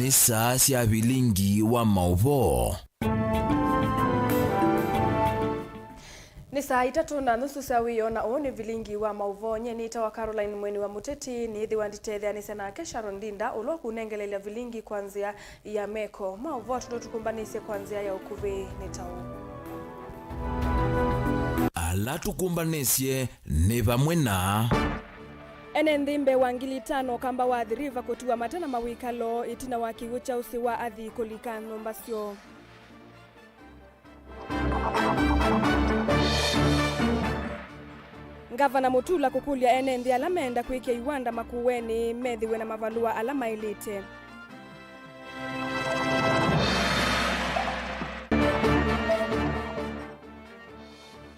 ni saa cia vilingi wa mauvo. Ni saa 3:30 sawiyo na ni vilingi wa mauvo nyenita wa Caroline Mweni wa Muteti ni ithi wanditethea ni sana kesha rondinda ulo kunengelelea vilingi kwanzia ya meko mauvo tukumbanise kwanzia ya ukuvi nitau ala tukumbanisye ni vamwe na ene nthimbe wa 5,000 kamba waathiriva kutua matana mawikalo itina wa kiwu cha usi wa athi kulika numbasyo. Gavana Mutula kukulia ene nthi ala menda kwikia iwanda makuweni methiwe na mavalua ala mailite.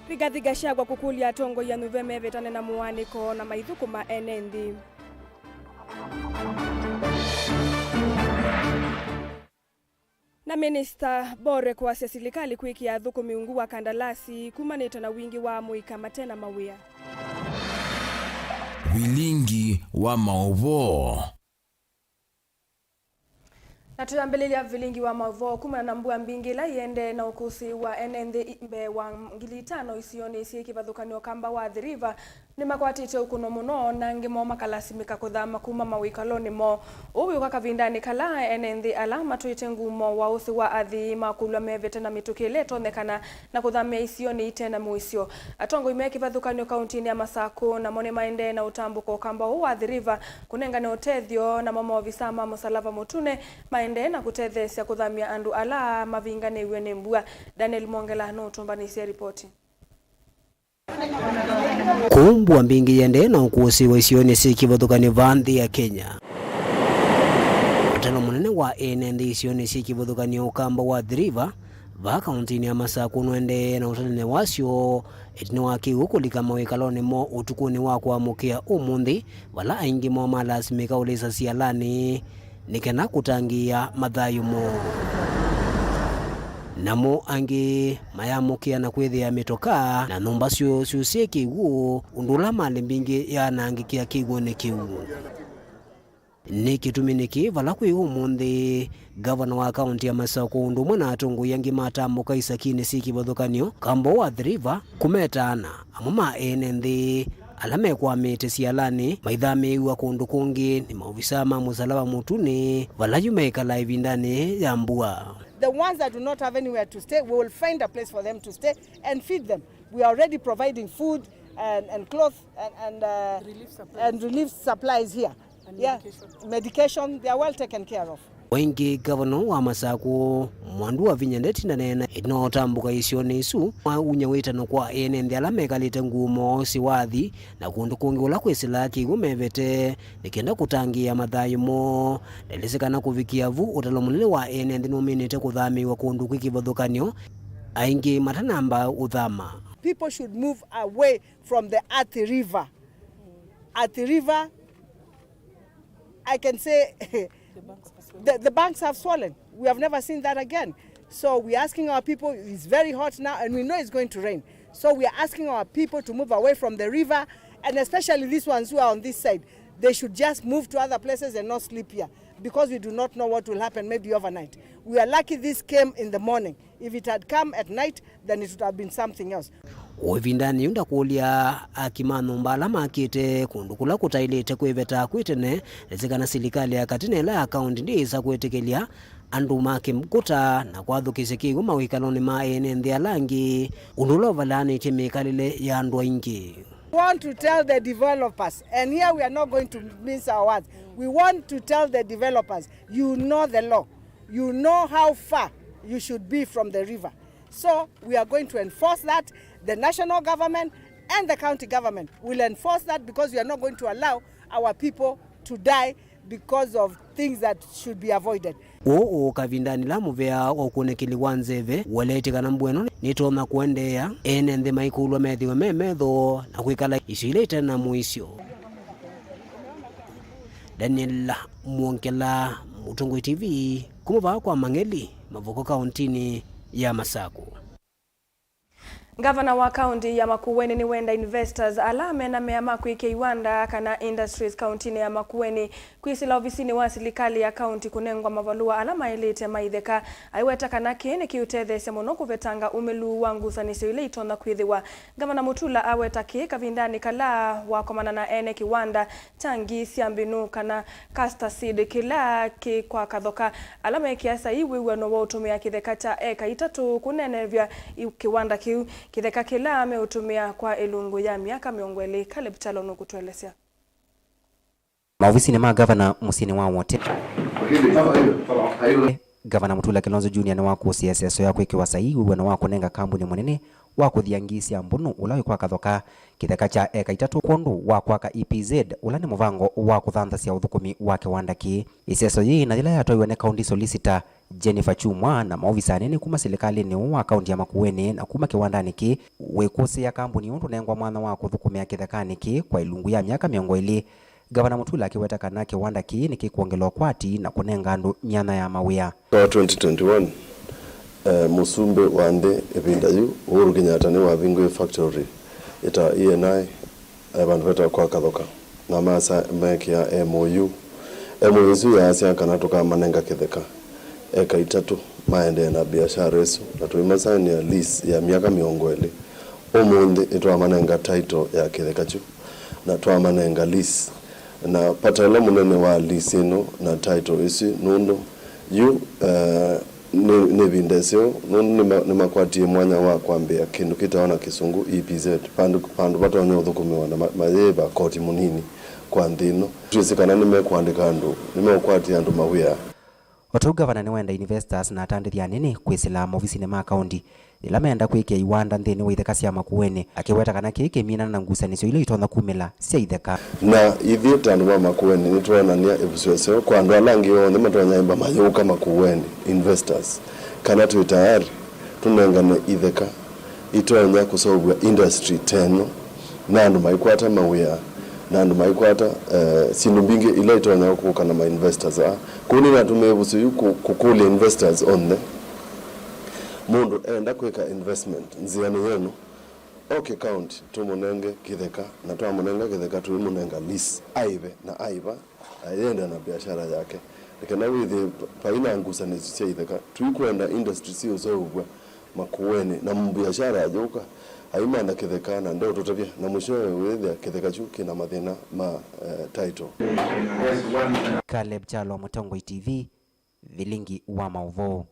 Rigathi Gachagua kukulia tongo ya Nuveme vetane na muaniko na maithuku ma ene nthi. Na Minister Bore kwa serikali kwikia thuku miungu wa kandalasi kumanita na wingi wa muika matena mawia. Vilingi wa mauvo. Na tuyambelelia vilingi wa mauvo kumana na mbua mbingi la iende na ukusi wa enenthi imbe wa 5,000 isioni isi kivathukanio kamba wa The River ni makwatite ukuno muno na ngimo makalasimika kuthama kuma mawikaloni mo uwi ukakavindani kala enenthi alama tuite ngumo wa usi wa athi makulwa mevete na mitukile tonekana na kuthamia isioni itena muisio atongo ime kivathukanio kauntini ya Masako na mone maende na utambuko kamba wa The River kunengane utethio na mama visama Musalava Mutune maende na kutethesia kuthamia andu ala mavingane iwe nembua. Daniel Mongela no tumbanisia ripoti. Kumbwa mbingi yende na ukusi wa isioni si kivathukani vanthi ya Kenya. Utalo munene wa enenthi isioni si kivathukani ukamba wa The River va kauntini ya Masako nwende na utalene wasio etini waki ukulika mawikaloni mo utukuni wa kuamukia umunthi wala aingi mo malasimika ulisa sialani nikena kutangia mathayu mo. Namo angi mayamukia na kwithia mitoka na numba siusie kiwu undula mali mbingi ya nangikia kiwu ni kiwu. Ni kituminiki vala kwi umunthi gavana wa kaunti ya Masako undumwe na atungu yangi matambuka isakini si kivathukanio kambo wa The River kumetana amuma enenthi alame kwa mete sialani maithame wa kundu kungi ni maofisa ma Musalava Mutune valayumeka live indani ya mbua. The ones that do not have anywhere to stay, we will find a place for them to stay and feed them. We are already providing food and clothes and relief supplies here. And medication, they are well taken care of. Wengi gavana wa Masako mwandu wa vinyandeti na nena inotambuka isioni isu unyawita no kwa enenthi ala mekalite ngumo siwathi na kundu kungi ula kwisila kigumevete nikenda kutangia mathayu mo nelisikana kuvikia vu utalo munene wa enenthi numinite kuthamiwa kundu kwikivathukanio aingi matanamba uthama. People should move away from the Athi River. Athi River, I can say the banks have swollen. We have never seen that again. So we're asking our people, it's very hot now and we know it's going to rain. So we are asking our people to move away from the river, and especially these ones who are on this side. They should just move to other places and not sleep here because we do not know what will happen maybe overnight. We are lucky this came in the morning. If it had come at night, then it would have been something else. Ovindani yunda kulia akimanu mbala makite kundukula kutailite kweveta kwitene lezekana silikali ya katinela ya kaunti ndi isa kwetekelia andu make mkuta na kwathukise kigu mawikaloni ma enenthi alangi undulova lani itimikalile ya andu ingi. We want to tell the developers, and here we are not going to mince our words. We want to tell the developers, you know the law. You know how far you should be from the river. So we are going to enforce that. The national government and the county government will enforce that because we are not going to allow our people to die because of things that should be avoided. Kavindani la muvea okunekili wanzeve waletikana mbweno nitoma kuendea enenthi maikulwa methiwe memetho na kwikala isilete na muisio. Daniel Mongela, Mutungwi TV, kumuva kwa Mangeli, Mavoko kauntini ya Masako. Gavana wa kaunti ya Makueni ni wenda investors alame na meama kuike iwanda kana industries kaunti ya Makueni kuisila ofisini wa serikali ya kaunti kunengwa mavalua alama ilete maitheka aiweta kana kene kiuthethe semono kuvetanga umelu wangu sanisi ile itonda kwithiwa. Gavana Mutula aweta ki kavindani kala wakomana na ene kiwanda tangi siambinu kana castor seed kila ki kwa kathoka alama kiasa iwe wano wa utumia kitheka cha eka itatu kunenevya kiwanda kiu kitheka kila ameutumia kwa elungu ya miaka miongweli. Caleb Chalo nukutuelezea. Maofisi ni magavana musini wa wote. Gavana Mutula Kilonzo Junior ni wako CSS yako ikiwa sahihi wana wako nenga kampuni munene wako thiangisia mbunu ulawe kwa kathoka kitheka cha eka itatu kondo wako ka EPZ ulani muvango wako thantha cia uthukumi wake wandaki iseso yi na ila yatoiwe ne county solicitor Jennifer Chumwa na maofisa nene kuma serikali ni wa kaunti ya Makueni na kuma kiwandani ki wekusi ya kampuni undu nengwa mwana wa kuthukumia kithekani ki kwa ilungu ya miaka miongo ili. Gavana Mutula akiweta kana kiwanda ki ni kikuongelwa kwati na kunenga andu miana ya mawia. 2021 musumbe wande ebinda yu Uhuru Kenyatta ni wabingo factory ita ENI bandu beta kwa kathoka na masa mekia MOU ya asia kana toka manenga kitheka eka itatu maende na biashara yesu na tuimasani ya lease ya miaka miongweli omunde itwa manenga title ya kitheka chu na twa manenga lease na patala munene wa lease ino na title isi nundo yu ne bindesio nundo ni makwati mwanya wa kwambia kindu kitaona kisungu EPZ pandu batonyo thukumiwa na mayeba koti munini kwa ndino tuisikana nimekwandika andu nimekwati andu mawia. Otu gavana ni wenda investors na atandithia nini kwisila ofisi ni ma county ila meenda kuikia iwanda nthini wa itheka cia Makueni akiweta kana kiki mina na ngusanisyo ile itonda kumila cia itheka na ithieta andu wa Makueni nitwanania ebusweseo kwa andu alangi one matonyamba mayuka Makueni investors kana tu tayari tunengane itheka itonya kusobwa industry teno na andu maikwata mawia na andu maikwata sinu mbingi ile itonya kukana ma investors kuni na tumebusu yuko kukule investors on the mundu enda kweka investment nziani yenu okay county tumunenge kitheka na twamunenga kitheka tumunenga lease aibe na aiba ayenda na biashara yake nikana withi paina ngusani cia itheka tuikwenda industry sio zobwa Makueni na biashara yajuka aimana kitheka na ndo tutabia na mwishowe withi kitheka chuki na mathina ma title. Caleb Chalo, Mutongo TV, Vilingi wa Mauvoo.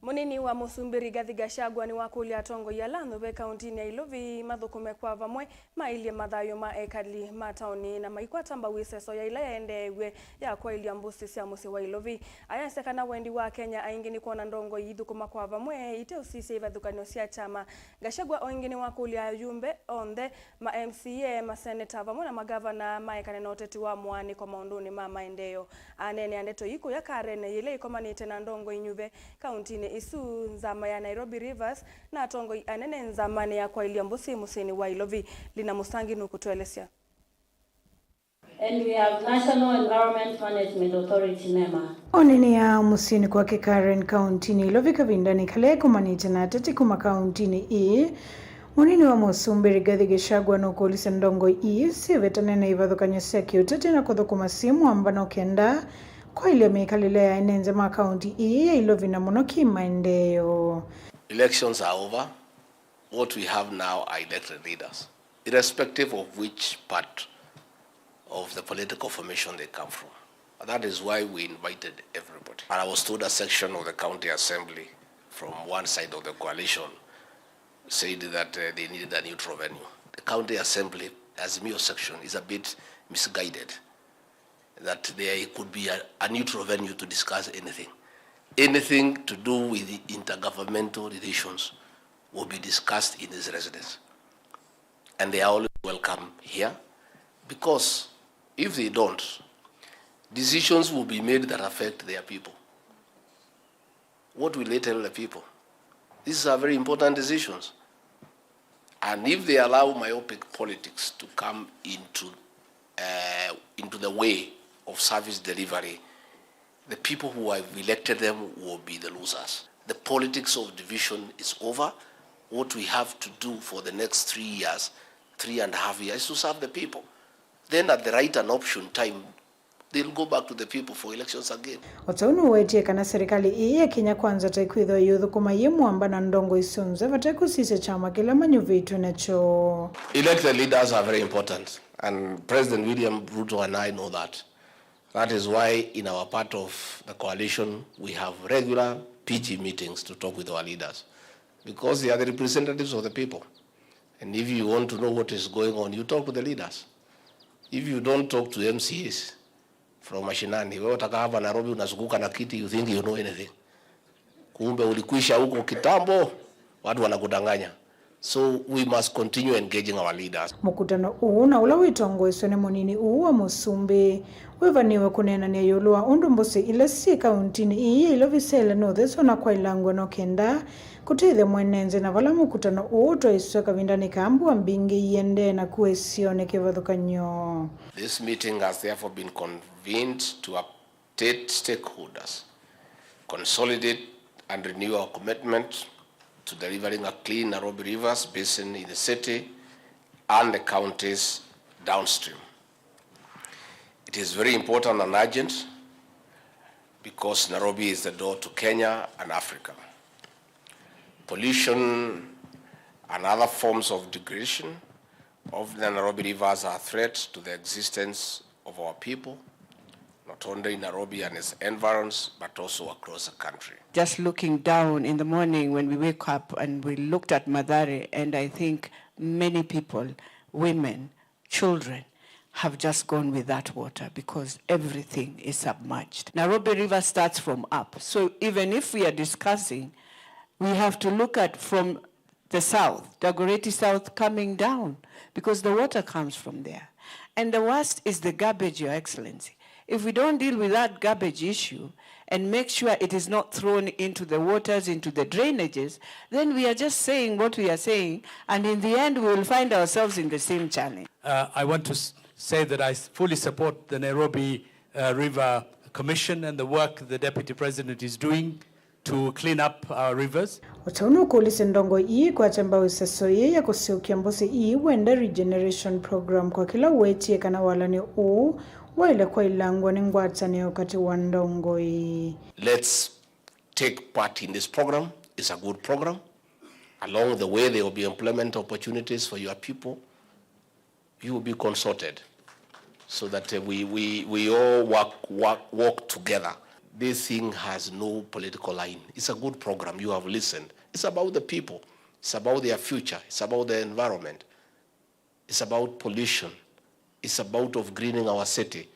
Munini wa Musumbiri Rigathi Gachagua ni wakulia tongo ya Lathu be kaunti ya Ilovi mathukume kwa vamwe mailie mathayo ma ekali mataoni na maikwata mbawiseso ya ila yaendewe ya kwa ilia mbusi cia musi wa Ilovi ayasekana wendi wa Kenya aingi ni kuona ndongo yithukuma kwa vamwe ite usisi ivathukanio cia chama. Gachagua oingi ni wakulia yumbe onthe ma MCA ma senator vamwe na magavana maekane na uteti wa mwani kwa maunduni ma maendeleo anene andeto iko ya Karen ile ikomanite na ndongo inyuve kaunti isu nzama ya Nairobi Rivers na tongo anene nzamani ya kwa iliambusi musini wa Ilovi lina musangi nukutuelezea. And we have National Environment Management Authority NEMA. Onene ya musini kwa Karen County ni Ilovi kavindani kale kumanite na tete kuma county ni munini wa Musumbiri Rigathi Gachagua no kulisa ndongo sivetane na ivathukanyo cia kiutete na kuthukuma simu ambano kenda kwa ile mikalile ya enenze ma county ya Ilovi na muno kimaendeleo. Elections are over. What we have now are elected leaders, irrespective of which part of the political formation they come from. And that is why we invited everybody. And I was told a section of the county assembly from one side of the coalition said that they needed a neutral venue. The county assembly, as a section, is a bit misguided, that there could be a neutral venue to discuss anything. Anything to do with the intergovernmental relations will be discussed in this residence. And they are always welcome here, because if they don't, decisions will be made that affect their people. What will they tell the people? These are very important decisions. And if they allow myopic politics to come into the way of service delivery, the people who have elected them will be the losers. The politics of division is over. What we have to do for the next 3 years, 3.5 years, is to serve the people. Then at the right and option time, they'll go back to the people for elections again. Otaunu wetie kana serikali ii ya Kenya Kwanza taikuitho yuthu kumaye mwamba na ndongo isunze vatekusise chama kila manyuvitu nacho. Elected leaders are very important, and President William Ruto and I know that. That is why in our part of the coalition, we have regular PG meetings to talk with our leaders, because they are the representatives of the people. And if you want to know what is going on, you talk to the leaders. If you don't talk to MCs from mashinani, wewe utaka hapa Nairobi unazunguka na kiti, you think you know anything. Kumbe ulikwisha huko kitambo, watu wanakudanganya. So we must continue engaging our leaders. Mukutano huu na ula witongweswe ni munini huu wa Musumbi wevaniwe kunena ni yulua undumbusi ile si kauntini iyi ilo visele nuthiso na kwa ilangwe no kenda kutithe mwenenze na vala mukutano huu toiswe kavindani kambu wa mbingi yende na kuesione kivathukanyo. This meeting has therefore been convened to update stakeholders, consolidate and renew our commitment to delivering a clean Nairobi Rivers basin in the city and the counties downstream. It is very important and urgent because Nairobi is the door to Kenya and Africa. Pollution and other forms of degradation of the Nairobi Rivers are a threat to the existence of our people, not only in Nairobi and its environs, but also across the country. Just looking down in the morning when we wake up and we looked at Mathare, and I think many people, women, children, have just gone with that water because everything is submerged. Nairobi River starts from up. So even if we are discussing, we have to look at from the south, Dagoretti South coming down, because the water comes from there. And the worst is the garbage, Your Excellency. If we don't deal with that garbage issue and make sure it is not thrown into the waters, into the drainages, then we are just saying what we are saying, and in the end we will find ourselves in the same challenge. I want to say that I fully support the Nairobi River Commission and the work the Deputy President is doing to clean up our rivers. Otaunu kulise ndongo ii kwa chamba useso ye ya kusiukia mbusi ii wenda regeneration program kwa kila wetie kana walani uu waile kwa ilangwa ni ngwatani wakati wa ndongo ii. Let's take part in this program. It's a good program. Along the way, there will be employment opportunities for your people. You will be consulted so that we all work together. This thing has no political line. It's a good program. You have listened. It's about the people. It's about their future. It's about the environment. It's about pollution. It's about of greening our city.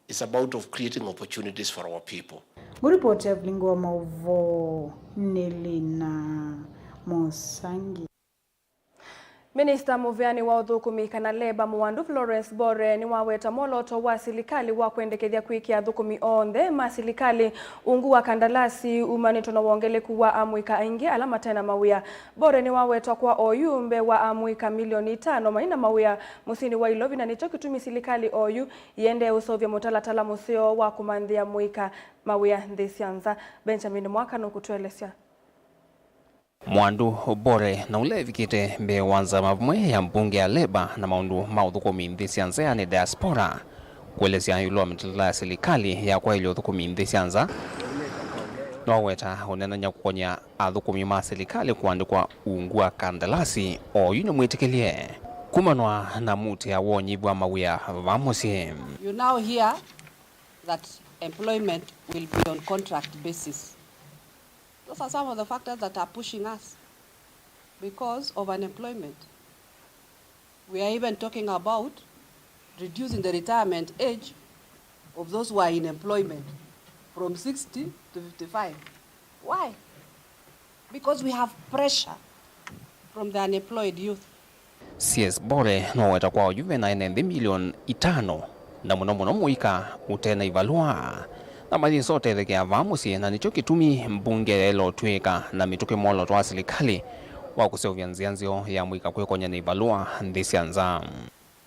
It's about of creating opportunities for our people. Muripote Vlingo Mauvo Nelina Mosangi. Minister Muvyani wa uthukumi kana leba Muwandu Florence Bore ni waweta moloto wa silikali wa kuendekethia kuikia thukumi onthe masilikali ungu wa kandalasi umanito na wongeleku wa amwika aingi alama tena mawia. Bore ni waweta kwa oyumbe wa amwika milioni 5 maina mawia musini wa Ilovi na nicho kitumi silikali oyu yende usovya mutalatala museo wa kumandhia mwika mawia ndesianza. Benjamin Mwaka nukutuelesya. Mwandu Bore na ule vikite mbe wanza mavumwe ya mbunge ya leba na maundu maudhukumi ndesianza ni diaspora kuelezea yulo mtila silikali ya kwa ilo dhukumi ndesianza nwaweta unenanya kukonya adhukumi ma silikali kuandikwa uungua kandalasi o yune mwitikilie kumanwa na muti ya wonyibu mawia vamosi. You now hear that employment will be on contract basis. Those are some of the factors that are pushing us because of unemployment. We are even talking about reducing the retirement age of those who are in employment from 60 to 55. Why? Because we have pressure from the unemployed youth. CS Bore nwaweta kwa yuve na ene milioni 5 na munomuno muika utena ivalua. Na mazi sote dheke ya vamusi na nicho kitumi mbunge elo tuika na mituke molo tuwa silikali wa kuseo vyanzianzio ya mwika kwe konya nibalua ndesianza.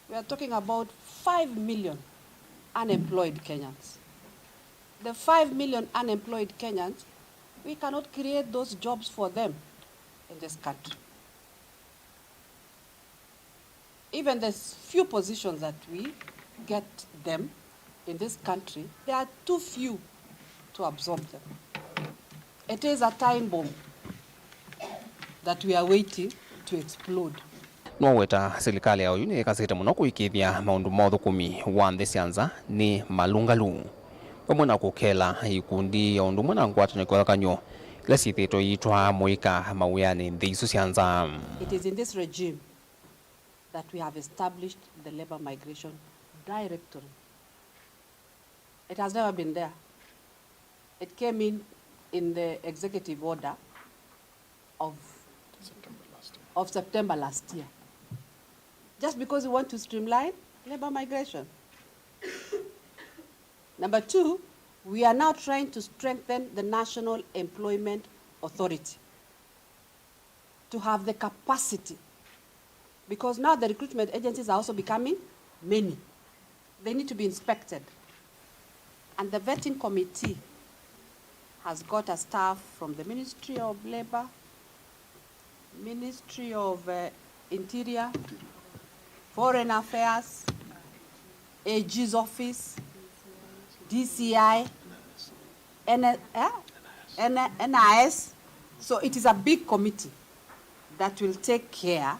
We are talking about 5 million unemployed Kenyans. The 5 million unemployed Kenyans we cannot create those jobs for them in this country. Even the few positions that we get them in this country, they are too few to absorb them. It is a time bomb that we are waiting to explode. No weta serikali ya oyuni ekasite muno kuikithia maundu mothukumi wa nthi cianza ni malungalu pamwe na kukela ikundi ya undu mwana ngwatanio kwathakanyo ila cithitwo yitwa muika mawiyani nthi isu cianza. It is in this regime that we have established the Labor Migration Directorate. It has never been there. It came in the executive order of September last year. Just because we want to streamline labor migration. Number two, we are now trying to strengthen the National Employment Authority to have the capacity, because now the recruitment agencies are also becoming many. They need to be inspected. And the vetting committee has got a staff from the Ministry of Labor, Ministry of Interior, Foreign Affairs, AG's office, DCI, NIS. So it is a big committee that will take care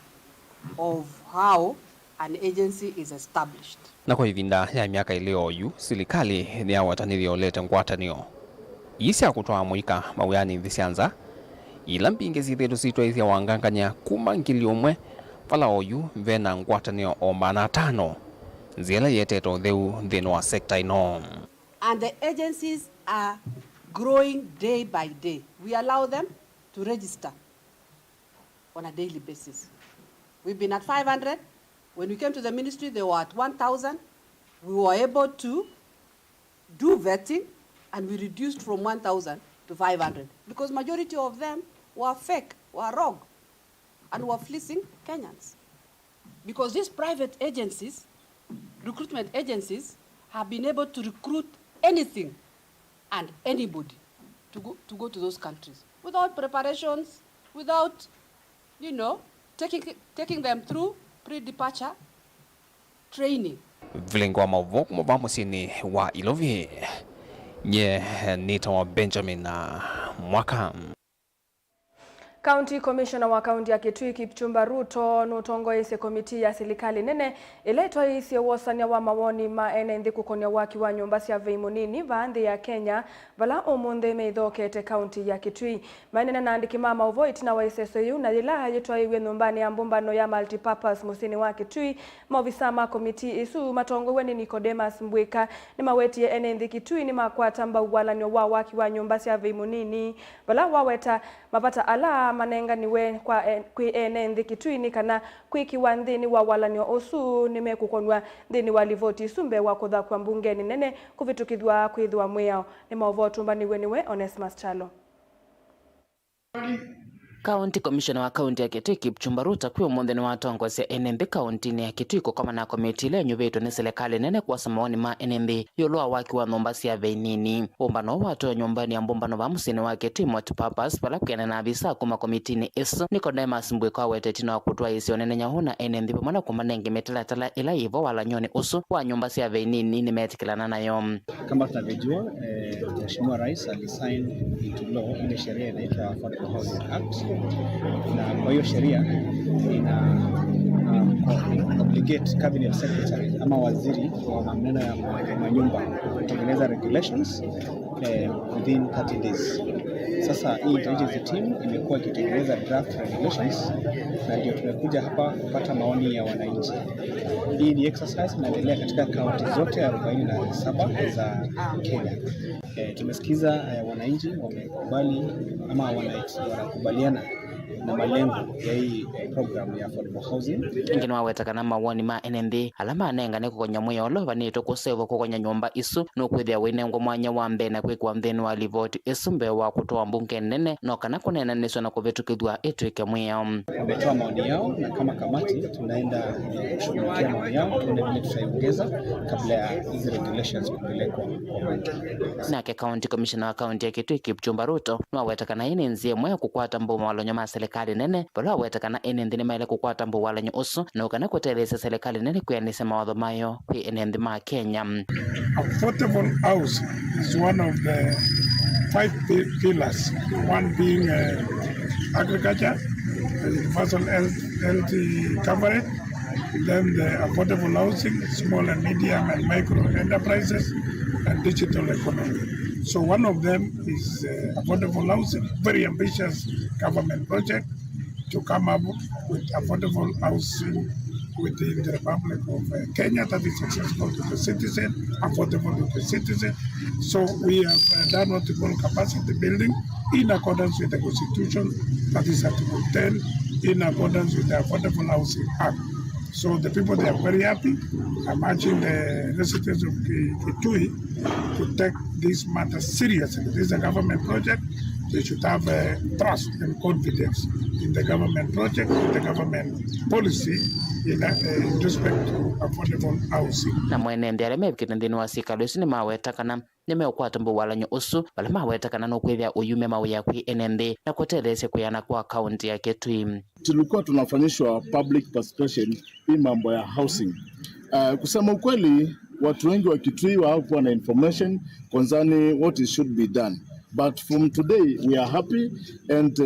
of how an agency is established. Na kwa ivinda ya miaka ilio yu, serikali ni ya watanilio lete ngwatanio. Isi ya kutoa muika mawiyani nthi cianza, ila mpinge zithitu sitwa ithia wanganganya kuma ngili umwe pala oyu vena ngwatanio o mana tano nziela yeteto theu nthini wa sekta ino. And the agencies are growing day by day. We allow them to register on a daily basis. We've been at 500. When we came to the ministry, they were at 1,000. We were able to do vetting, and we reduced from 1,000 to 500 because majority of them were fake, were rogue, and were fleecing Kenyans. Because these private agencies, recruitment agencies, have been able to recruit anything and anybody to go to those countries without preparations, without, taking them through pre-departure training. Vilengwa mavoku mabamo sini wa Ilovi. Nye nito Benjamin Mwaka. County Commissioner wa kaunti ya Kitui Kipchumba Ruto nutongoise komiti ya serikali nene iletwa isi wosania wa mawoni ma enenthi kukonia waki wa nyumba cia veimunini vaanthi ya Kenya vala umunthe meithokete kaunti ya Kitui manene na andiki mama uvoiti na waisesoyu na ila yitwa iwe nyumbani ya mbumbano ya multipurpose musini wa Kitui maofisa ma komiti isu matongowe ni Nicodemus Mbwika ni mawetie enenthi Kitui ni makwata mbauwalanio wa waki wa nyumba cia veimunini vala waweta mapata ala manenga niwe kwa kwi enenthi Kitui ni kana kwikiwa nthini wa walanio osu nimekukonwa nthini wa livoti sumbe wa kutha kwa mbungeni nene kuvitukithwa kwithwa mwiyao ni maovotu mbaniwe niwe Onesmus Chalo. County Commissioner wa kaunti ya Kitui Kipchumba Ruto kwa umunthe ni watongosia enenthi kaunti ya Kitui kukoma na komiti ile nyuvetwe ni serikali nene kwa samawoni ma enenthi yolwa waki wa nyumba cia veinini umbano watu nyumbani ya mbumbano wa musini wa Kitui multipurpose pala kuyana na avisa kuma komitini isu Nicodemus Mbwika weteti na kutwa isi onene nyahuna enenthi pamana kumanengi metalatala ila ivo wala nyoni usu wa nyumba cia veinini ni metikilana nayo. Kama tunavyojua Mheshimiwa Rais alisign into law ile sheria inaitwa Affordable Housing Act, na kwa hiyo sheria ina obligate cabinet secretary ama waziri wa maneno ya manyumba kutengeneza regulations within 30 days. Sasa hii interagency team imekuwa ikitengeneza draft regulations na ndio tumekuja hapa kupata maoni ya wananchi. Hii ni exercise inaendelea katika kaunti zote 47 za Kenya. Tumesikiza wananchi wamekubali ama wanakubaliana na malengo ya hii program ya affordable housing. Ingine wawetakana mawoni ma NNB alama anengane kukonya muyolo vanito kusevo kukonya nyumba isu nukwithia winengwa mwanya wa mbena kwikwa mthini wa livoti isu mbe wa kutoa mbunge nene nokana kunenaniswa na kuvitukithwa itwike mwiyo. Wametoa maoni yao na kama kamati tunaenda kushughulikia maoni yao, tuone vile tutaiongeza kabla ya hizi regulations kupelekwa kwa bunge. Nake County Commissioner wa County ya Kitui Kipchumba Ruto nwawetakana ini nzie mwe kukwata mbu walonyo ma serikali nene bala wetakana ini ndini maile kukwata mbu walonyo usu na ukana kuteleza serikali nene kuyanisa mawadho mayo kwi ini ndi ma Kenya. Affordable house is one of the 5 pillars, one being agriculture, universal health coverage, then the affordable housing, small and medium and micro enterprises, and digital economy. So one of them is affordable housing, very ambitious government project to come up with affordable housing within the Republic of Kenya that is accessible to the citizen, affordable to the citizen. So we have done what we call capacity building in accordance with the Constitution, that is Article 10, in accordance with the Affordable Housing Act. So the people, they are very happy. I'm urging the residents of Kitui to take this matter seriously. This is a government project. They should have trust and confidence in the government project, in the government policy in respect to affordable housing. Na mwene ndiare mebikita ndini wa sikalusi ni mawetakana nimeukwata mbu walanyo usu wala mawetakana nukwithia uyume mawia kwi NNB na kutelese kuyana kwa kaunti ya Kitui. Tulikuwa tunafanyishwa public participation hii mambo ya housing. Kusema ukweli watu wengi wa Kitui hawakuwa na information concerning what it should be done. But from today we are happy and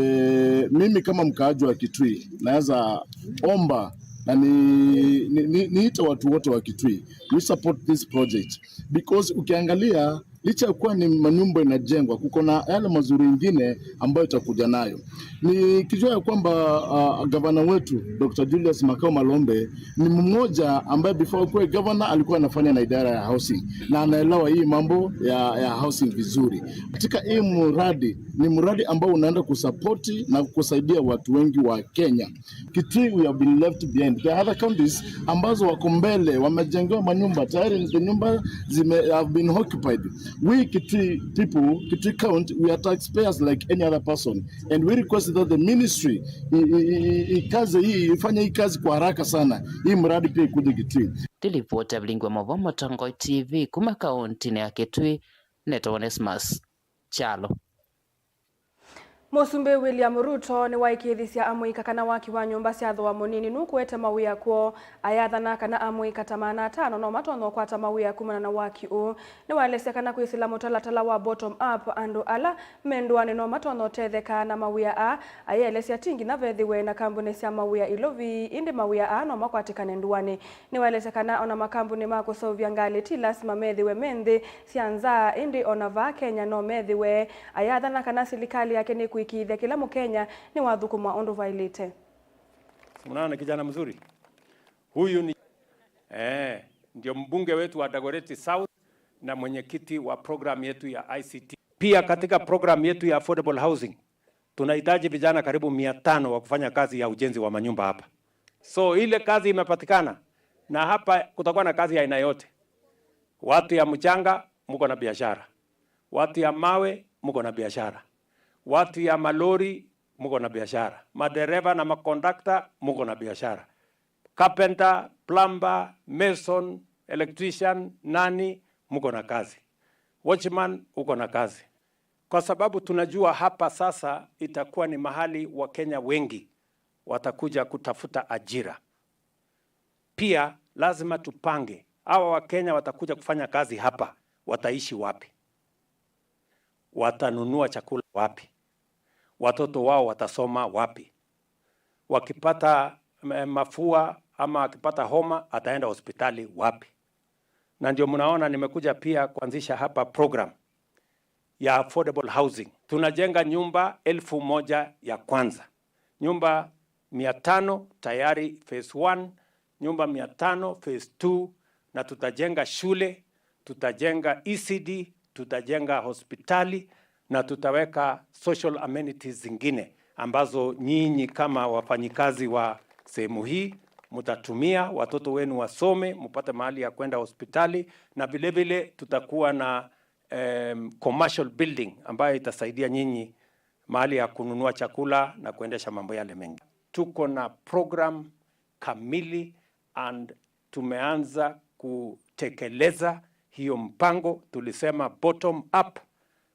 mimi kama mkaaji wa Kitui naweza omba na niita watu wote wa Kitui we support this project because ukiangalia licha ya kuwa ni manyumba inajengwa kuko na yale mazuri mengine ambayo itakuja nayo. Nikijua ya kwamba gavana wetu Dr. Julius Makau Malombe ni mmoja ambaye before kuwa governor alikuwa anafanya na idara ya housing na anaelewa hii mambo ya housing vizuri. Katika hii mradi ni mradi ambao unaenda kusapoti na kusaidia watu wengi wa Kenya. Kitui we have been left behind. There are other counties ambazo wako mbele wamejengewa manyumba tayari, the nyumba have been occupied. We Kitui people, Kitui County, we are taxpayers like any other person, and we request that the ministry ifanye hii kazi kwa haraka sana, hii mradi pia ikuje Kitui. Tilipota Bilingwa Movomo Tongo TV kuma kaunti ya Kitui, Neto Onesmus Chalo. Musumbe William Ruto ni waikithisia amuika kana waki wa nyumba cia thwa munini nukwete mawia kwo ayathana kana amuika tamana 5 no matono kwata mawia kumana na waki u ni walese kana kwisila mutalatala wa bottom up andu ala mendwane no matono tetheka na mawia a ayelesia tingi na vethiwe na kambuni cia mawia ilovi indi mawia a no makwatikane nduani ni walese kana ona makambuni ma kusovya ngali tilas mamethiwe menthi cianza indi ona va Kenya no methiwe ayathana kana serikali yake ni kuikithia kila Mkenya ni wathukuma ondo vailite. Unaona kijana mzuri huyu ni ndio mbunge wetu wa Dagoretti South na mwenyekiti wa program yetu ya ICT. Pia katika program yetu ya affordable housing tunahitaji vijana karibu 500 wa kufanya kazi ya ujenzi wa manyumba hapa. So ile kazi imepatikana na hapa kutakuwa na kazi ya aina yote. Watu ya mchanga mko na biashara, watu ya mawe mko na biashara, watu ya malori mko na biashara, madereva na makondakta mko na biashara, carpenter, plumber, mason, electrician, nani mko na kazi, watchman uko na kazi. Kwa sababu tunajua hapa sasa itakuwa ni mahali wa Kenya wengi watakuja kutafuta ajira. Pia lazima tupange hawa wa Kenya watakuja kufanya kazi hapa, wataishi wapi? Watanunua chakula wapi? Watoto wao watasoma wapi? Wakipata mafua ama wakipata homa ataenda hospitali wapi? Na ndio mnaona nimekuja pia kuanzisha hapa program ya affordable housing. Tunajenga nyumba 1000 ya kwanza. Nyumba 500 tayari phase 1, nyumba 500 phase 2, na tutajenga shule, tutajenga ECD, tutajenga hospitali na tutaweka social amenities zingine ambazo nyinyi kama wafanyikazi wa sehemu hii mtatumia, watoto wenu wasome, mpate mahali ya kwenda hospitali, na vile vile tutakuwa na commercial building ambayo itasaidia nyinyi mahali ya kununua chakula na kuendesha mambo yale mengi. Tuko na program kamili and tumeanza kutekeleza hiyo mpango. Tulisema bottom up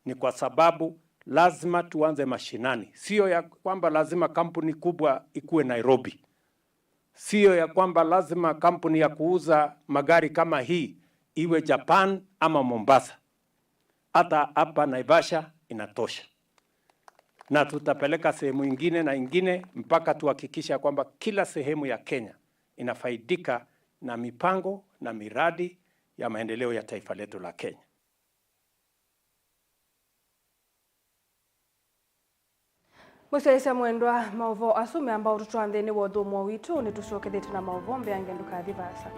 ni kwa sababu lazima tuanze mashinani. Sio ya kwamba lazima kampuni kubwa ikuwe Nairobi. Sio ya kwamba lazima kampuni ya kuuza magari kama hii iwe Japan ama Mombasa. Hata hapa Naivasha inatosha. Na tutapeleka sehemu ingine na ingine mpaka tuhakikisha kwamba kila sehemu ya Kenya inafaidika na mipango na miradi ya maendeleo ya taifa letu la Kenya. Musaisa mwendwa mauvo asume ambao tutuantheni wothumo witu ni tucokethete na mauvo mbeange ndukathi vasa.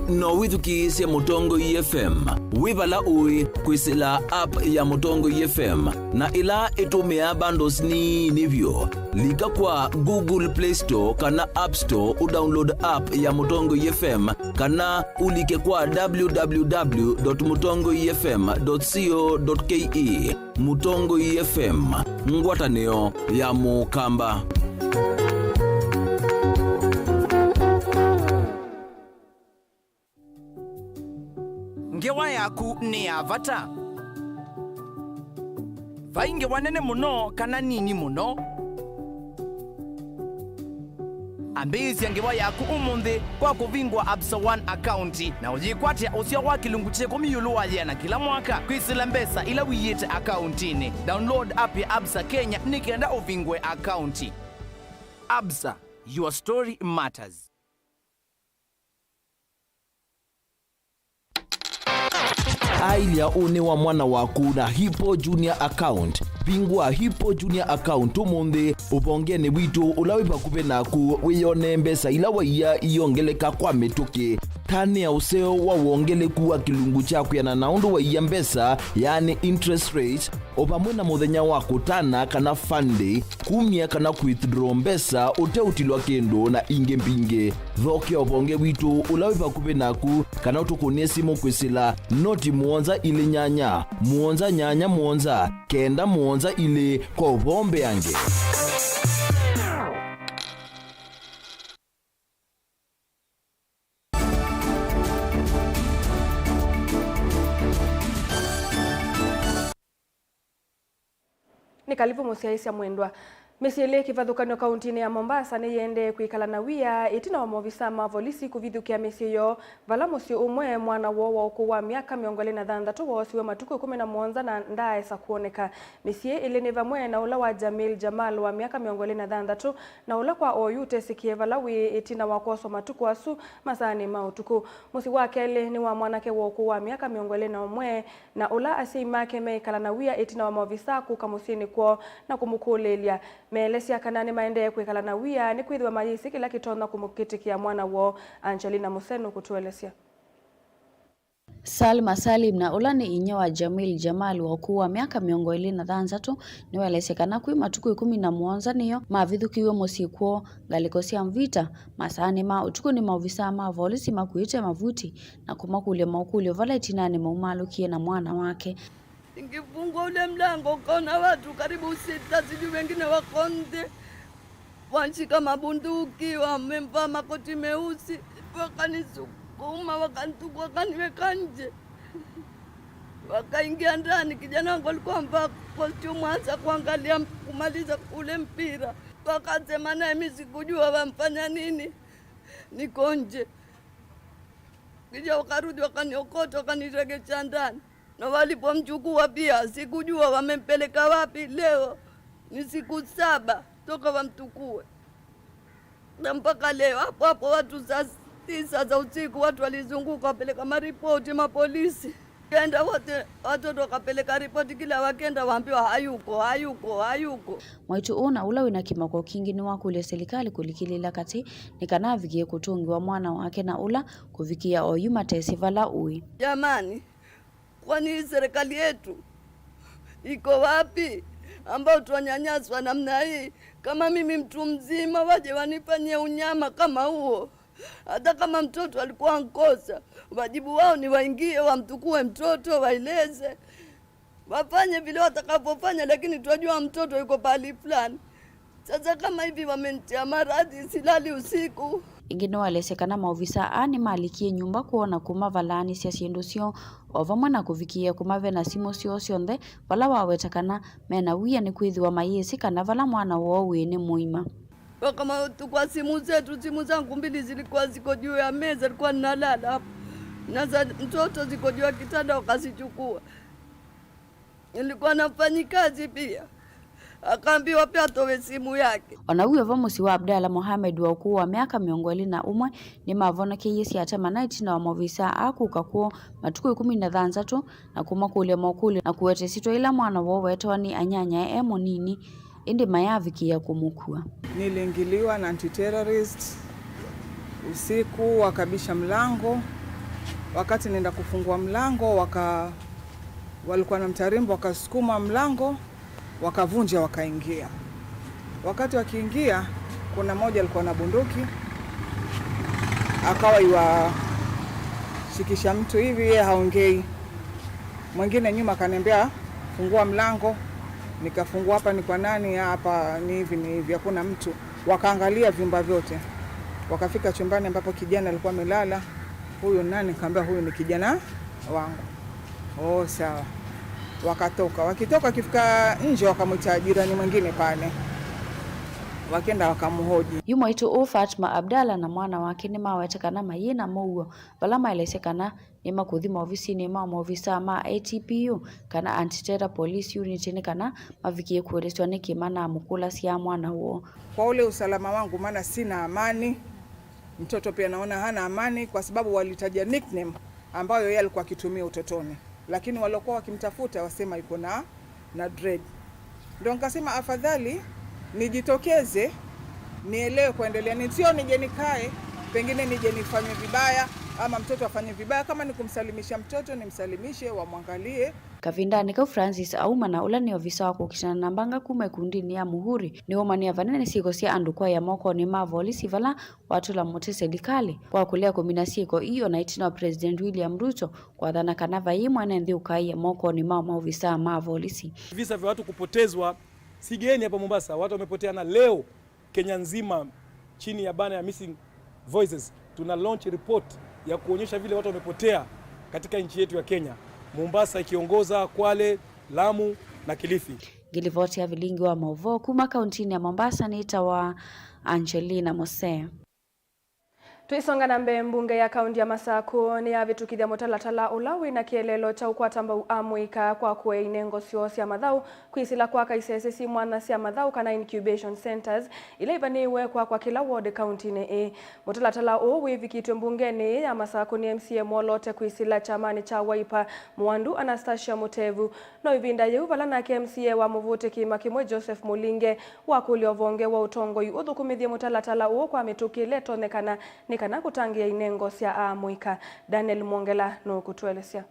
no withukiisye Mutongo FM wibala ui kwisila app ya Mutongo FM na ila itumia bundles ni nivyo lika kwa Google Play Store kana App Store udownload app ya Mutongo FM kana ulike kwa www.mutongofm.co.ke. Mutongo FM, ngwatanio ya mukamba. Ngewa yaku ni avata. Vainge wanene muno kana nini muno. Ambizi ya ngewa yaku umunde kwa kuvingwa Absa One account na ujikwatia usio wa kilungu cheko miyulu na kila mwaka kwisila mbesa ila wiyete accountini. Download app ya Absa Kenya nikenda uvingwe account. Absa, your story matters. Ailia une wa mwana waku na Hippo Junior account. Bingwa Hippo Junior account umunde ubongene witu ulawipa kupe naku wiyone mbesa ila waiya iyongeleka kwa metuke. Tani ya useo wa uongele kuwa kilungu chaku ya nanaundu waiya mbesa yani interest rate opamwena muthenya waku tana kana fande kumia kana withdraw mbesa ute utilwa kendo na inge mpinge. Dhoke obonge witu ulawipa kupe naku kana utukunie simu kwisila noti muonza ile nyanya muonza nyanya muonza kenda muonza ile kwa bombe yange. Ni kalibu musiaisia mwendwa. Mesiele kivathukanio kauntini ya Mombasa ni yende kuikala na wia itina wa movisa mavolisi kuvithukia mesiyo vala musi umwe mwana wowa ukuwa miaka 26 wosiwe matuku 17 na ndaesa kuoneka. Mesie ile ni vamwe na ula wa Jamil Jamal wa miaka 26 na ula kwa oyute sikie valawi itina wakoso matuku asu masani mautuku. Musi wake ile ni wa mwanake wa ukuwa miaka 21 na ula asimake meikala na wia itina wa movisa kukamusini kwa na kumukulelia. Melesi ya kanani maende kuikala na wia ni kuidhiwa majisi kila kitona kumukitikia mwana wo Angelina Museno kutuelesia. Salma Salim na ulani inye wa Jamil Jamal wa kuwa miaka 23 ni walesekana kui matuku 17 niyo mavithukiwe musikuo galikosia mvita masani ma utuku ni mauvisa ma volisi makuite mavuti na kumakule maukule vala itinani maumalukie na mwana wake. Ingefungwa ule mlango ukaona watu karibu 6 sijui wengine wakonde wanshika mabunduki wamemvaa makoti meusi wakanisukuma wakantukua wakaniweka nje wakaingia ndani. Kijana wangu alikuwa amevaa costume hasa kuangalia kumaliza ule mpira, wakasema naye mimi sikujua wamfanya nini, niko nje. Kisha wakarudi wakaniokota wakaniregesha ndani. Na walipomchukua pia sikujua wamempeleka wapi. Leo ni siku 7 toka wamtukue. Na mpaka leo hapo watu saa 9 za usiku watu walizunguka wapeleka maripoti mapolisi. Kenda wote watoto wakapeleka ripoti, kila wakenda waambiwa hayuko. Mwaitu una ula wina kimako kingi ni wakule serikali kulikilila kati nikanavigie kutungiwa mwana wake na ula kuvikia oyuma tesi vala ui. Jamani, kwani serikali yetu iko wapi ambao tuwanyanyaswa namna hii? Kama mimi mtu mzima waje wanifanyie unyama kama huo? Hata kama mtoto alikuwa nkosa, wajibu wao ni waingie wamtukue mtoto, waeleze, wafanye vile watakapofanya, lakini tunajua mtoto yuko pali fulani. Sasa kama hivi wamenitia maradhi, silali usiku. Ingine walesekana maofisa ani malikie nyumba kuona kuma valani sia siendosio ovamwe na kuvikia kumave na simo sio sionthe vala wawetakana mena wia ni kwithiwa mayesi kana vala mwana wao wene muima. Kama tukwa simu zangu mbili zilikuwa ziko juu ya meza, nilikuwa ninalala hapo. Na za mtoto ziko juu ya kitanda wakazichukua. Nilikuwa nafanya kazi pia. Akaambiwa pia atowe simu yake. Onauyo vamusi wa Abdalla Mohamed wa ukuu wa miaka 21 ni mavona keyesi atema night na wamovisa akuka kuo matuku 13 na kuma kule mokule na kuwete sito ila mwana wao wetwani anyanya emo nini indi mayaviki ya kumukua. Niliingiliwa na anti-terrorist usiku, wakabisha mlango. Wakati nenda kufungua mlango walikuwa na mtarimbo, wakasukuma mlango, wakavunja, wakaingia. Wakati wakiingia, kuna mmoja alikuwa na bunduki, akawa shikisha mtu hivi, yeye haongei. Mwingine nyuma akaniambia fungua mlango. Nikafungua, hapa ni kwa nani? Hapa ni hivi, hakuna mtu. Wakaangalia vyumba vyote, wakafika chumbani ambapo kijana alikuwa amelala. Huyu nani? Nikamwambia huyu ni kijana wangu. Sawa. Wakitoka akifika nje wakamwita jirani mwingine pale, wakenda wakamhoji. Yumoito Fatma Abdalla na mwana wake ni mawetekana mayina mouo vala maelesekana ni makuthima ofisini ma maofisa ma ATPU kana anti-terror police unit ni kana mavikie kuelezwa ni kimana mukula sia mwana huo. Kwa ule usalama wangu, maana sina amani, mtoto pia naona hana amani, kwa sababu walitaja nickname ambayo yeye alikuwa akitumia utotoni, lakini waliokuwa wakimtafuta wasema yuko na dread. Ndio nikasema afadhali nijitokeze nielewe kuendelea, sio nije nikae pengine nije nifanye vibaya ama mtoto afanye vibaya. Kama ni kumsalimisha mtoto nimsalimishe, wamwangalie. Kavindani ka Francis Auma na ula ni ofisa wa kukishana nambanga kuma kundini ya muhuri ni omania vanene siko sia andukwa ya moko ni mavolisi vala watu la mote serikali kwa kulia kombinasiko iyo na itina President William Ruto kwa dhana kanava yimwa nendhi ukai ya moko ni maofisa mavolisi. Visa vya watu kupotezwa sigeni hapa Mombasa, watu wamepoteana leo Kenya nzima chini ya bana ya Missing Voices. Tuna launch report ya kuonyesha vile watu wamepotea katika nchi yetu ya Kenya, Mombasa ikiongoza, Kwale, Lamu na Kilifi. Gilivoti ya vilingi wa Movo kuma kauntini ya Mombasa ni itawa Angelina Mosea. Tuisonga na mbunge ya kaunti ya Masaku ni avitukithia mutalatala ulawi na kielelo cha ukwatamba amwika kwa kwe inengo sio sia mathau kwisila kwa kaisese si mwana sia mathau kana incubation centers ile ibaniwe kwa kila ward county ne mutalatala o wivikitwe mbungeni ya Masaku ni MCA Molote kwisila chamani cha Wiper Mwandu Anastasia Mutevu no ivinda yevala na MCA wa Muvute Kimakimwe Joseph Mulinge wa kuliovonge wa utongo uthukumithia mutalatala o kwa mitukile tonekana kana kutangia inengo sia amwika. Daniel Mwongela no kutuelezea.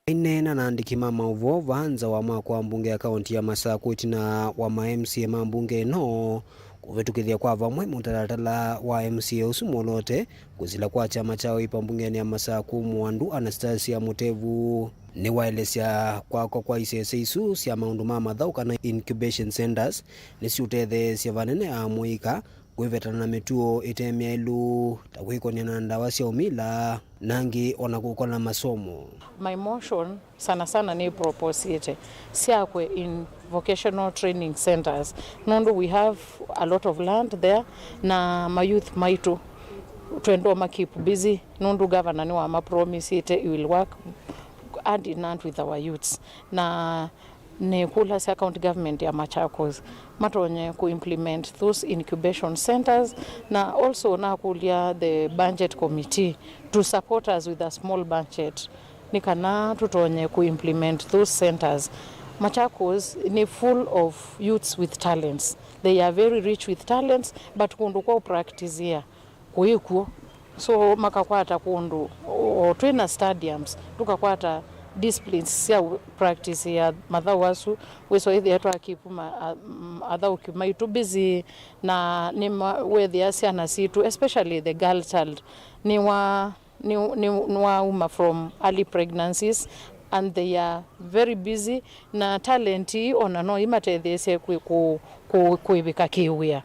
Inena na andiki mama uvo vanza wa mwaka wa mbunge ya kaunti ya Masaku itina wa ma-MCA mbunge no kuvetukithia kwa vamwe mutalatala wa MCA Usumolote kuzila kwa chama chao ipa mbungeni ya Masaku Mwandu Anastasia Mutevu ni waelesya kwa isese isu sia maundu mathau kana incubation centers ni siutethe sia vanene amwika kwivetana na mituo itemia ilu takwikonia na ndawa cia umila nangi ona kukona masomo. My motion sana ni propose ite siakwe in vocational training centers. Nondo we have a lot of land there na my youth maitu twendo ma keep busy. Nondo governor ni wa ma promise ite will work hand in hand with our youths na ne kula sa county government ya Machakos matonye ku implement those incubation centers na also na kulia the budget committee to support us with a small budget ni kana tutonye ku implement those centers. Machakos ni full of youths with talents. They are very rich with talents, but kundu kwa practice here kuikuo. So makakwata kundu twina stadiums tukakwata disciplines cia practice ya mathau wasu weso ithi yetu akipu athau kimaitu busy na ni wethi ciana citu, especially the girl child ni uma from early pregnancies, and they are very busy na talenti ona no imatethese kuibika kiwia.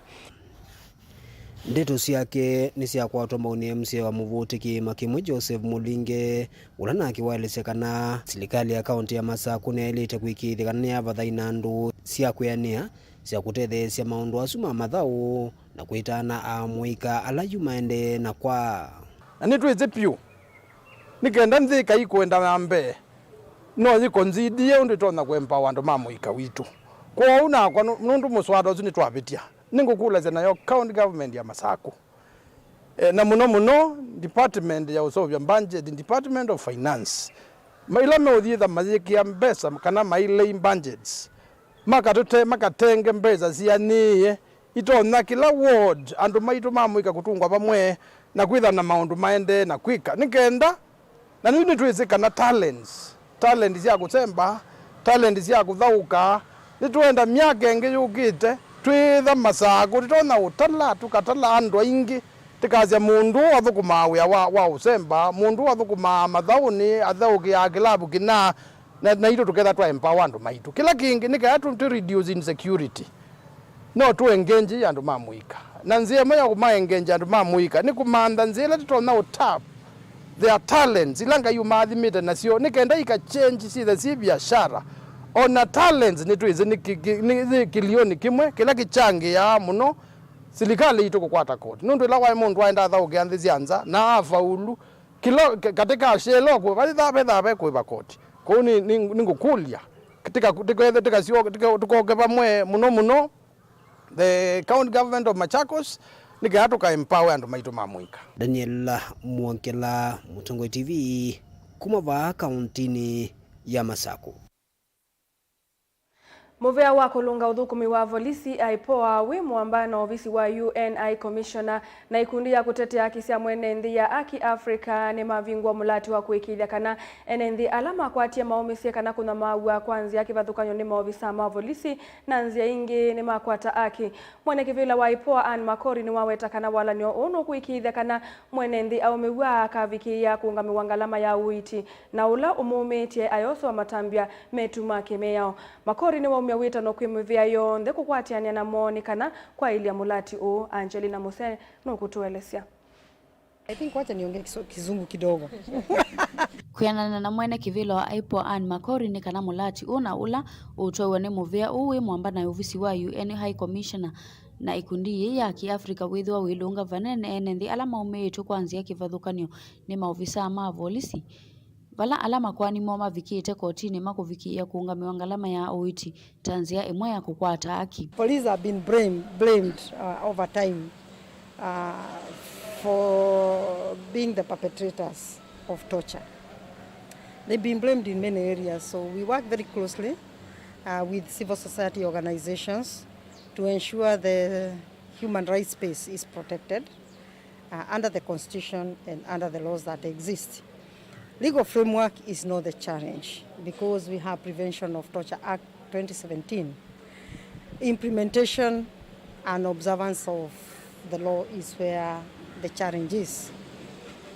Ndeto ciake ni cia kwatwa mauni MC wa muvutiki Makimwe Joseph Mulinge ulana akiwaelesekana serikali ya kaunti ya Masaku ni elite kwikithikania vathaina ndu cia kwiania cia kutethecia maundu acu ma mathau na kwitana amwika ala yumaende na kwa ani twize piu nikenda nthika ikwenda nambe no yikonzidie undu tona kwempa wandu mamwika witu kwa una kwa nundu muswada ucu ni twavitia ningukulaze nayo county government ya Masaku na muno department ya usovya budget, department of finance maila meudhitha mazikia mbesa kana maile budgets makatenge mbesa cianie itona kila ward andu maitu mamwika kutungwa pamwe na kwitha na maundu maende na kwika nikenda na nini twizikana talent cia kusemba, talent cia kuthauka nitwenda miaka ingi yukite twitha Masaku titona utala tukatala andu aingi tikazia mundu athukuma wia wa usemba, mundu athukuma mathauni athauki ya kilabu kina na ito tuketha twa empower andu maitu kila kingi nika to reduce insecurity no tu engage andu mamwika na nzia moya kuma engage andu mamwika ni kumanda nzia titona utap their talents ilanga yumathimite nacio nikenda ika change si biashara ona talents ni twize ni kilioni kimwe kila kichangi ya muno serikali itu kukwata kodi nundu ila wa mundu aenda thauke anthi cianza na afaulu kilo katika shelo kwa bali thabe kwa kodi ko ni ngukulia katika sio tukoke pamwe muno the county government of Machakos nikatuka empower andu maitu mamwika. Daniel Mwankela, Mutongo TV, kumava kauntini ya Masaku. Muvea wa kulunga uthukumi wa volisi aipoa wi mwambano ofisi wa UNI Commissioner na ikundi ya kutetea haki cia mwene nthi ya Aki Africa ni mavingwa mulati wa kuikithia kana enenthi alama kwatia maumisie kana kuna maua kwanzia kivathukanyo ni maofisa ma volisi na nzia ingi ni makwata aki. Mwene kivila wa aipoa Ann Makori ni waweta kana walanyo uno kuikithia kana mwene nthi au miwa akavikia kuungami wangalama ya uiti na ula umumitie ayoso wa matambia metuma kemeyao. Makori ni wa wita no kwimuvia yonthe kukwatiania na moni kana kwa ilia mulati o Angelina Muse no kutuelezea. I think wacha niongee kizungu kidogo. Kuyanana na mwene kivilo wa aipo Ann Makori ni kana mulati una ula utowe ni muvia uwe mwamba na ofisi wa UN High Commissioner na ikundi ya Kiafrika withwa wilunga vanene enenthi alama umeetu kwanzia kivathukanio ni maofisa ma volisi vala alama kwani moma vikite kotini makuvikia kuungamiwa ngalama ya uiti tanzia imwe ya kukwata haki. Police have been blamed over time for being the perpetrators of torture. They've been blamed in many areas, so we work very closely with civil society organizations to ensure the human rights space is protected under the Constitution and under the laws that exist. Legal framework is not the challenge because we have Prevention of Torture Act 2017. Implementation and observance of the law is where the challenge is.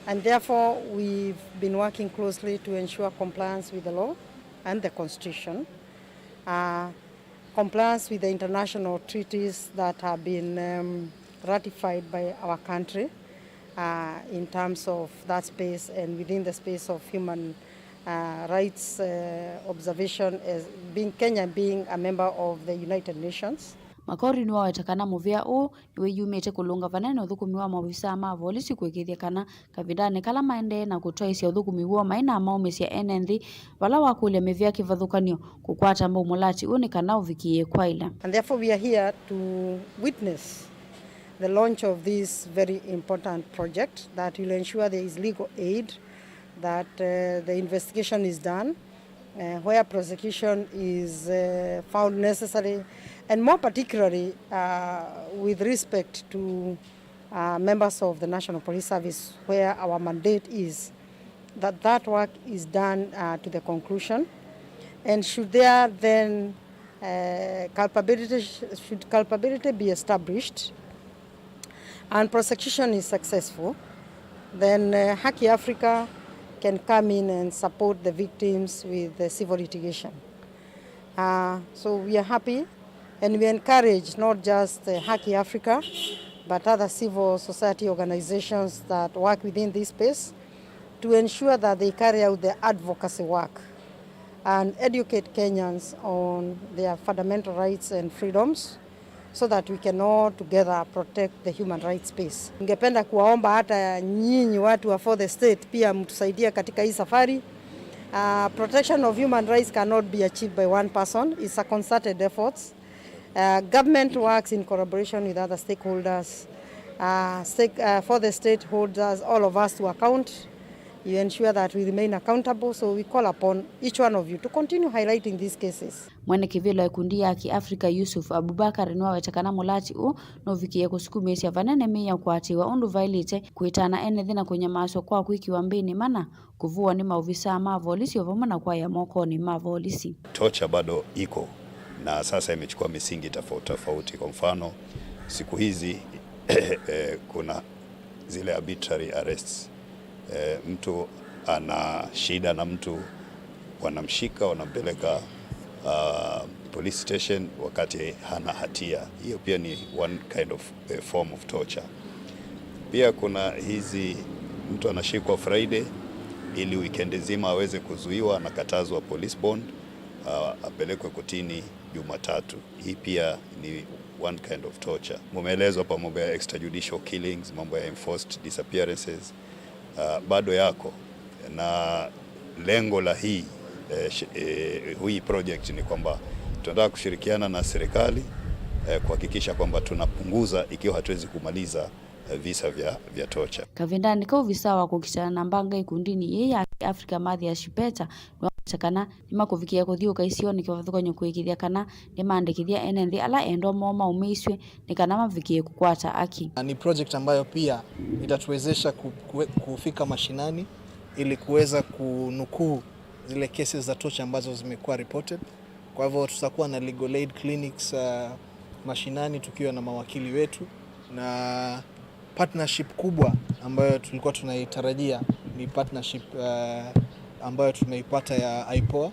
And therefore, we've been working closely to ensure compliance with the law and the Constitution, compliance with the international treaties that have been ratified by our country, in terms of that space and within the space of human rights observation, as Kenya being a member of the United Nations. Makori ni wawetakana muvia u niwe yumite kulunga vanene uthukumi wa maofisa ma volisi kuikithia kana kavidane kala maende na kutoa isi uthukumi huo maina maumesia enenthi vala wakulia mivia kivathukanio kukwata mbu mulati uni kana uvikie kwaila. And therefore we are here to witness the launch of this very important project that will ensure there is legal aid that the investigation is done, where prosecution is found necessary, and more particularly with respect to members of the National Police Service, where our mandate is that work is done to the conclusion. And should there then culpability be established and prosecution is successful, then Haki Africa can come in and support the victims with the civil litigation. So we are happy, and we encourage not just Haki Africa, but other civil society organizations that work within this space to ensure that they carry out their advocacy work and educate Kenyans on their fundamental rights and freedoms so that we can all together protect the human rights space. Ningependa kuwaomba hata nyinyi watu wa For the State pia mtusaidia katika hii safari. Protection of human rights cannot be achieved by one person. It's a concerted effort. Government works in collaboration with other stakeholders. For the State holders, all of us to account. You ensure that we remain accountable, so we call upon each one of you to continue highlighting these cases. Mwene kivilo ekundi ya Kiafrika Yusuf Abubakar niwa wetakana mulati no vikie kusukumesya vanene meya kuatiwa undu vailite kuitana thina kwenye maso kwa kuikiwa mbini mana kuvua ni maofisa mavolisi ovamana kwa ya moko ni mavolisi. Torture bado iko na sasa imechukua misingi tofauti. Kwa mfano siku hizi kuna zile arbitrary arrests. Mtu ana shida na mtu wanamshika wanampeleka police station wakati hana hatia. Hiyo pia ni one kind of form of torture. Pia kuna hizi mtu anashikwa Friday ili weekend nzima aweze kuzuiwa, anakatazwa police bond, apelekwe kotini Jumatatu. Hii pia ni one kind of torture. Mumeelezwa hapa mambo ya extrajudicial killings, mambo ya enforced disappearances. Bado yako na lengo la hii project ni kwamba tunataka kushirikiana na serikali kuhakikisha kwamba tunapunguza ikiwa hatuwezi kumaliza visa vya torture. Kavindani kwa visa wa kukitana na mbanga ikundini yeye Afrika madhi ya Shipeta wakana nima kuvikia kuthiuka isioni kivathukonyo kuikithia kana nimandikithia NND ala endo moma umeiswe nikana mavikie kukwata aki. Ni project ambayo pia itatuwezesha kufika mashinani ili kuweza kunukuu zile cases za torture ambazo zimekuwa reported. Kwa hivyo tutakuwa na legal aid clinics mashinani tukiwa na mawakili wetu, na partnership kubwa ambayo tulikuwa tunaitarajia ni partnership ambayo tumeipata ya IPOA,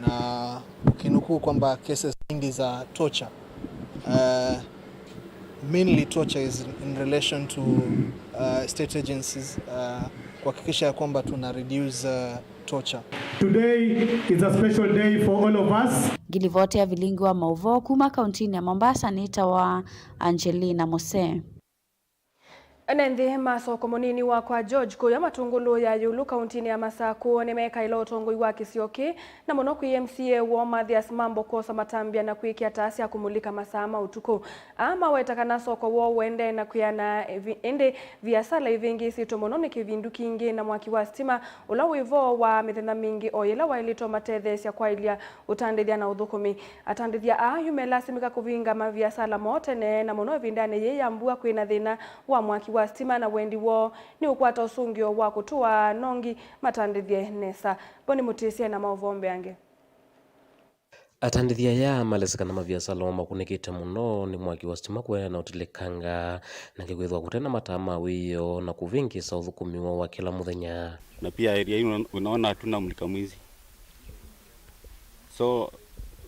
na ukinukuu kwamba cases nyingi za torture mainly torture is in relation to state agencies kuhakikisha kwamba tuna reduce torture. Today is a special day for all of us. Gilivote ya vilingi wa Mauvo kuma kauntini ya Mombasa nita wa Angelina Mose. Nende masoko munini wa kwa George kuya matungulu ya yulu kauntini ya Masako nimeka ilo tongo iwa Kisioki na monoku MCA wa Mathias Mambo kosa matambia na kuikia taasi ya kumulika masama utuku ama wetakana soko wa wende na kuyana ende via sala ivingi sito mononi kivindu kingi na mwaki wa stima ula wivo wa mithenda mingi oyela wa ilito matethesi ya kwa ilia utandithia na udhukumi atandithia yumela simika kuvinga mavia sala mote na mono vindane ye ambua kuina thina wa mwaki wa stima na wendi wo ni ukwata usungio wa kutua nongi matandithie nesa boni mutisia na mauvombe yange. Atandithia ya malesakana maviasala wa makunekita muno ni mwaki wa stima kwena na utilekanga na kikwithwa kutena matama wiyo na kuvingisa uthukumiwa wa kila muthenya. Na pia area hii unaona hatuna mulika mwizi.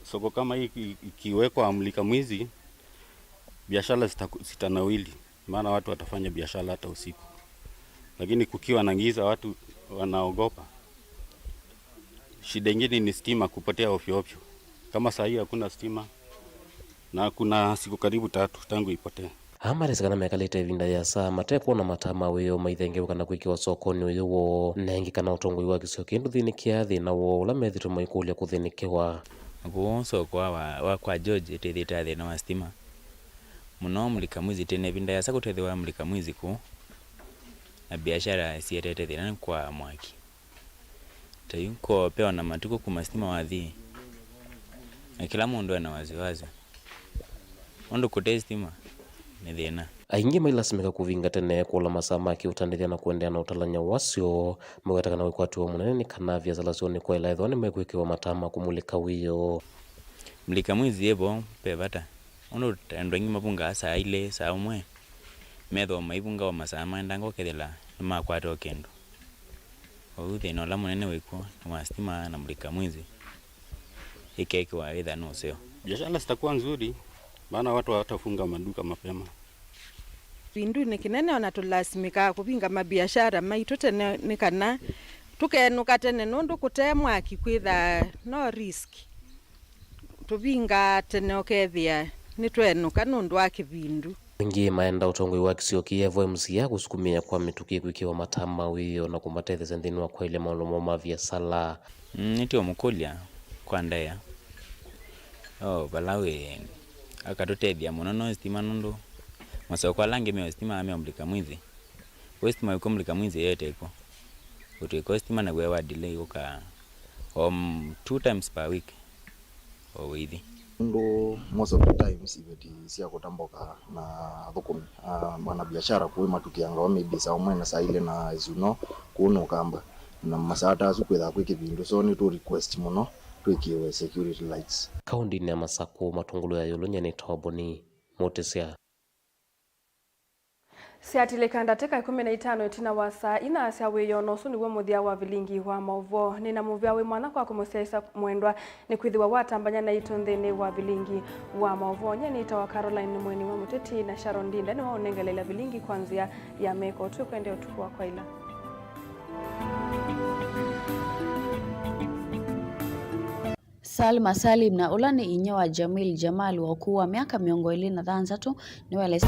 Soko kama hii ikiwekwa mulika mwizi, biashara zitanawili, maana watu watafanya biashara hata usiku. Lakini kukiwa na giza watu wanaogopa. Shida nyingine ni stima kupotea ovyo ovyo. Kama saa hii hakuna stima na kuna siku karibu 3 tangu ipotee. Amaresakana mekalete vinda ya saa mateko na matama wiyo maithengeuka na kuikiwa sokoni uyu wo nengikana utongo iwa Kisioki nduthinikia thina wo ula methito maikulia kuthinikiwa. Guo soko wa kwa George tethita thina wa stima. Muno mulika mwizi tene vinda ya saa kutethiwa mulika mwizi ku na biashara sietete thina kwa mwaki. tayuko pewa na matuko kumastima wathi na kila mundu ana waziwazi ondo kutestima ni thina aingi mailasimika kuvinga tene kula masamaki utandithia na kuendea na utalanya wasio mwetakana wikwatiwa munene kana vya zalazoni kwa ilaithoni mekwikiwa matama kumulika wiyo mlika mwizi ebo pevata ondo tendo ngi mabunga saa ile saa umwe metho maibunga wa masama ndango kethela makwatwa kendo Oudhi no la munene wiko na mastima na mlika mwizi ikeki wa either no sio biashara zitakuwa nzuri maana watu watafunga maduka mapema Pindu ni kinene onatulasimika kupinga mabiashara maitu tene nikana tukenuka tene nundu kutemwa kikwitha no risk tupinga tene okethia nitwenuka nundu wa kibindu wengi maenda utongoi wa Kisioki Evo MCA kusukumia kwa mituki kwikiwa matama wiyo na kumatetheza nthini wa kwa ile maulumo mavya sala nitio mukulia kwa ndaya balawe akatutethia muno no stima nundu masoko langi me stima ame mlika mwizi stima yuko mlika mwizi yote iko utiko stima na wewa delay uka 2 times per week hivi ndo most of the times ibeti sia kutamboka na thukumi mana biashara kuima tukianga maybe saa umwe na saa ile na as you know kuno kamba na masata azukwetha kwiki bindu so ni to request muno twikiwe security lights kaundi ni Masako matungulo ya yolonya ni toboni motesia Siatilekanda teka 15 itina wa saa ina sia weyo no so niwe muthia wa vilingi wa mauvo ni na muvia we mwana kwa kumusiaisa mwendwa ni kwithiwa watambanya na itonthini wa vilingi wa mauvo nya ni tawa Caroline mweni wa muteti na Sharon Dinda ni waonengelela vilingi kwanzia ya meko tukwende utuku wa kwaila Salma Salim na ulani inyo wa Jamil Jamal wa kuwa miaka 23 ni wale